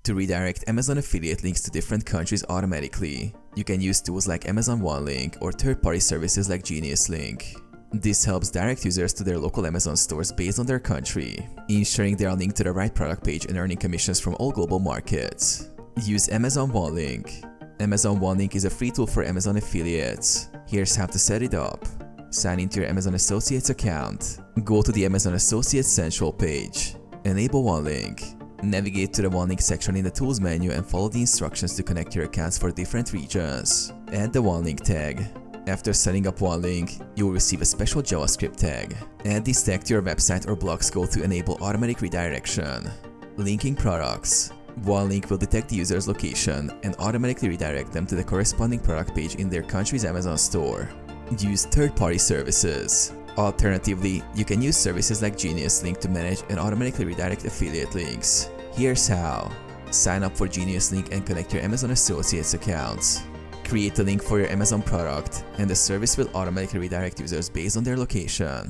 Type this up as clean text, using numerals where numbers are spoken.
To redirect Amazon affiliate links to different countries automatically, you can use tools like Amazon OneLink or third-party services like Genius Link. This helps direct users to their local Amazon stores based on their country, ensuring they are linked to the right product page and earning commissions from all global markets. Use Amazon OneLink. Amazon OneLink is a free tool for Amazon affiliates. Here's how to set it up. Sign into your Amazon Associates account. Go to the Amazon Associates Central page. Enable OneLink. Navigate to the OneLink section in the Tools menu and follow the instructions to connect your accounts for different regions. Add the OneLink tag. After setting up OneLink, you will receive a special JavaScript tag. Add this tag to your website or blog scroll to enable automatic redirection. Linking products. OneLink will detect the user's location and automatically redirect them to the corresponding product page in their country's Amazon store. Use third-party services. Alternatively, you can use services like Genius Link to manage and automatically redirect affiliate links. Here's how. Sign up for Genius Link and connect your Amazon Associates accounts. Create a link for your Amazon product, and the service will automatically redirect users based on their location.